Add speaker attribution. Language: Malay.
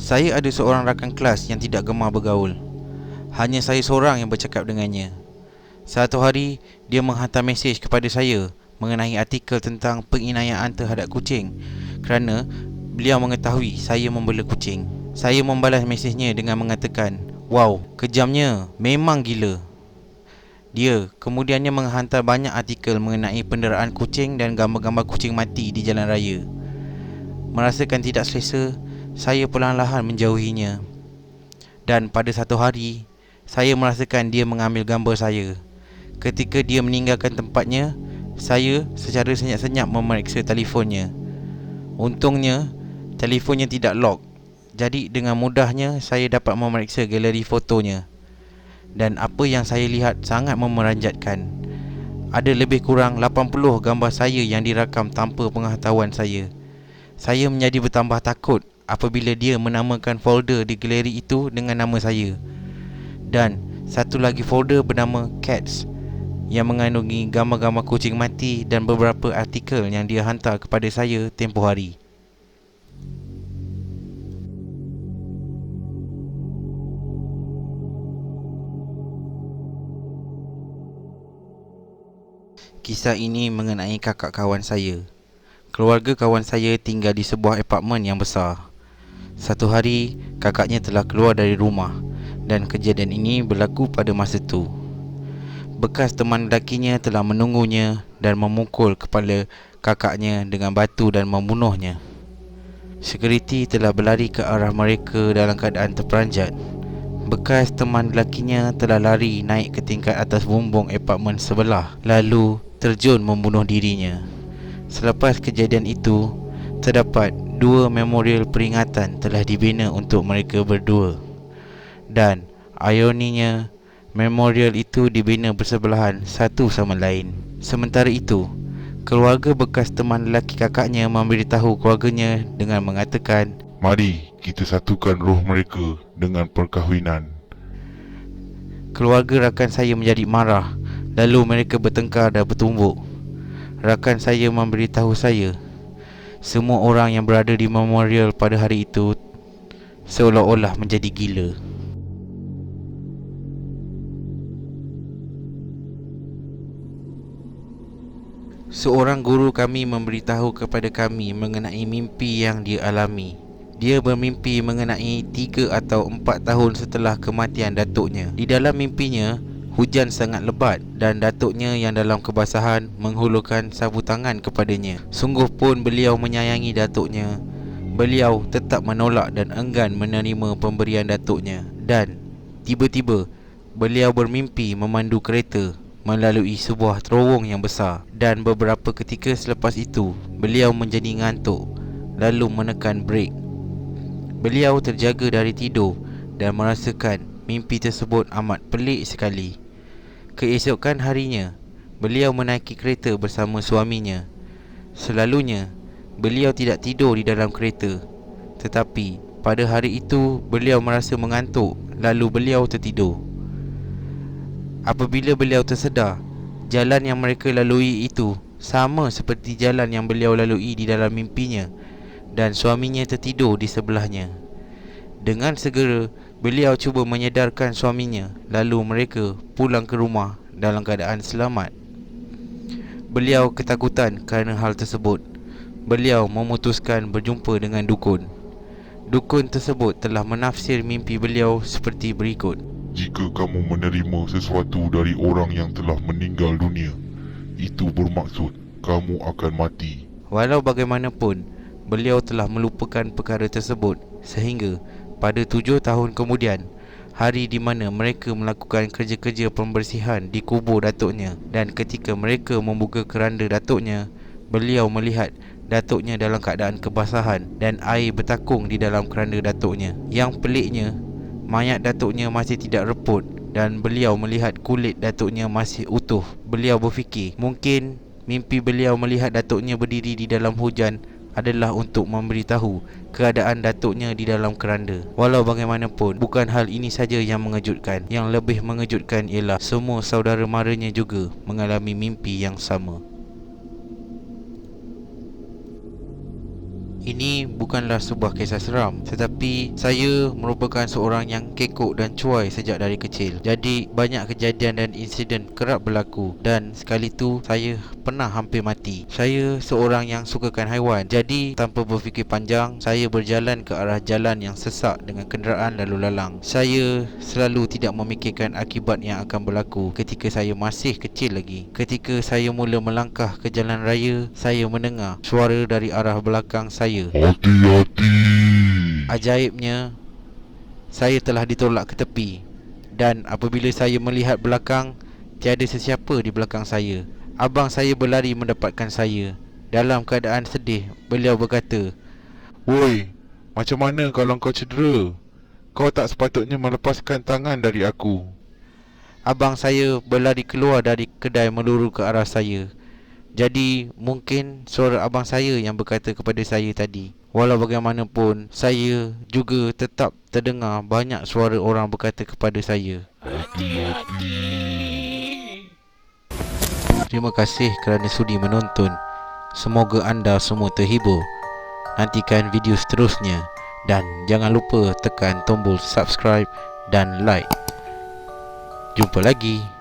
Speaker 1: Saya ada seorang rakan kelas yang tidak gemar bergaul. Hanya saya seorang yang bercakap dengannya. Satu hari, dia menghantar mesej kepada saya mengenai artikel tentang penginayaan terhadap kucing kerana beliau mengetahui saya membela kucing. Saya membalas mesejnya dengan mengatakan, "Wow, kejamnya, memang gila." Dia kemudiannya menghantar banyak artikel mengenai penderaan kucing dan gambar-gambar kucing mati di jalan raya. Merasakan tidak selesa, saya perlahan-lahan menjauhinya. Dan pada satu hari, saya merasakan dia mengambil gambar saya. Ketika dia meninggalkan tempatnya, saya secara senyap-senyap memeriksa telefonnya. Untungnya, telefonnya tidak lock. Jadi dengan mudahnya saya dapat memeriksa galeri fotonya. Dan apa yang saya lihat sangat memeranjatkan. Ada lebih kurang 80 gambar saya yang dirakam tanpa pengetahuan saya. Saya menjadi bertambah takut apabila dia menamakan folder di galeri itu dengan nama saya. Dan satu lagi folder bernama Cats yang mengandungi gambar-gambar kucing mati dan beberapa artikel yang dia hantar kepada saya tempoh hari. Kisah ini mengenai kakak kawan saya. Keluarga kawan saya tinggal di sebuah apartmen yang besar. Satu hari, kakaknya telah keluar dari rumah dan kejadian ini berlaku pada masa itu. Bekas teman lelakinya telah menunggunya dan memukul kepala kakaknya dengan batu dan membunuhnya. Sekuriti telah berlari ke arah mereka dalam keadaan terperanjat. Bekas teman lelakinya telah lari naik ke tingkat atas bumbung apartmen sebelah, lalu terjun membunuh dirinya. Selepas kejadian itu, terdapat 2 memorial peringatan telah dibina untuk mereka berdua. Dan ironinya, memorial itu dibina bersebelahan satu sama lain. Sementara itu, keluarga bekas teman lelaki kakaknya memberitahu keluarganya dengan mengatakan,
Speaker 2: "Mari kita satukan roh mereka dengan perkahwinan."
Speaker 1: Keluarga rakan saya menjadi marah, lalu mereka bertengkar dan bertumbuk. Rakan saya memberitahu saya, semua orang yang berada di memorial pada hari itu seolah-olah menjadi gila. Seorang guru kami memberitahu kepada kami mengenai mimpi yang dia alami. Dia bermimpi mengenai 3 atau 4 tahun setelah kematian datuknya. Di dalam mimpinya, hujan sangat lebat dan datuknya yang dalam kebasahan menghulurkan sapu tangan kepadanya. Sungguh pun beliau menyayangi datuknya. Beliau tetap menolak dan enggan menerima pemberian datuknya. Dan tiba-tiba, beliau bermimpi memandu kereta melalui sebuah terowong yang besar. Dan beberapa ketika selepas itu, beliau menjadi ngantuk lalu menekan brek. Beliau terjaga dari tidur dan merasakan mimpi tersebut amat pelik sekali. Keesokan harinya, beliau menaiki kereta bersama suaminya. Selalunya, beliau tidak tidur di dalam kereta. Tetapi, pada hari itu, beliau merasa mengantuk lalu beliau tertidur. Apabila beliau tersedar, jalan yang mereka lalui itu sama seperti jalan yang beliau lalui di dalam mimpinya dan suaminya tertidur di sebelahnya. Dengan segera, beliau cuba menyedarkan suaminya, lalu mereka pulang ke rumah dalam keadaan selamat. Beliau ketakutan kerana hal tersebut. Beliau memutuskan berjumpa dengan dukun. Dukun tersebut telah menafsir mimpi beliau seperti berikut.
Speaker 2: "Jika kamu menerima sesuatu dari orang yang telah meninggal dunia, itu bermaksud kamu akan mati."
Speaker 1: Walau bagaimanapun, beliau telah melupakan perkara tersebut sehingga pada 7 tahun kemudian, hari di mana mereka melakukan kerja-kerja pembersihan di kubur datuknya, dan ketika mereka membuka keranda datuknya, beliau melihat datuknya dalam keadaan kebasahan dan air bertakung di dalam keranda datuknya. Yang peliknya, mayat datuknya masih tidak reput dan beliau melihat kulit datuknya masih utuh. Beliau berfikir, mungkin mimpi beliau melihat datuknya berdiri di dalam hujan adalah untuk memberitahu keadaan datuknya di dalam keranda. Walau bagaimanapun, bukan hal ini saja yang mengejutkan. Yang lebih mengejutkan ialah semua saudara maranya juga mengalami mimpi yang sama. Ini bukanlah sebuah kisah seram, tetapi saya merupakan seorang yang kekok dan cuai sejak dari kecil. Jadi banyak kejadian dan insiden kerap berlaku, dan sekali tu saya pernah hampir mati. Saya seorang yang sukakan haiwan. Jadi tanpa berfikir panjang, saya berjalan ke arah jalan yang sesak dengan kenderaan lalu lalang. Saya selalu tidak memikirkan akibat yang akan berlaku ketika saya masih kecil lagi. Ketika saya mula melangkah ke jalan raya, saya mendengar suara dari arah belakang saya.
Speaker 2: Hati-hati.
Speaker 1: Ajaibnya, saya telah ditolak ke tepi, dan apabila saya melihat belakang, tiada sesiapa di belakang saya. Abang saya berlari mendapatkan saya. Dalam keadaan sedih, beliau berkata,
Speaker 2: Woi, macam mana kalau kau cedera? Kau tak sepatutnya melepaskan tangan dari aku.
Speaker 1: abang saya berlari keluar dari kedai meluru ke arah saya. Jadi mungkin suara abang saya yang berkata kepada saya tadi. Walau bagaimanapun, saya juga tetap terdengar banyak suara orang berkata kepada saya. Terima kasih kerana sudi menonton. Semoga anda semua terhibur. Nantikan video seterusnya, dan jangan lupa tekan tombol subscribe dan like. Jumpa lagi.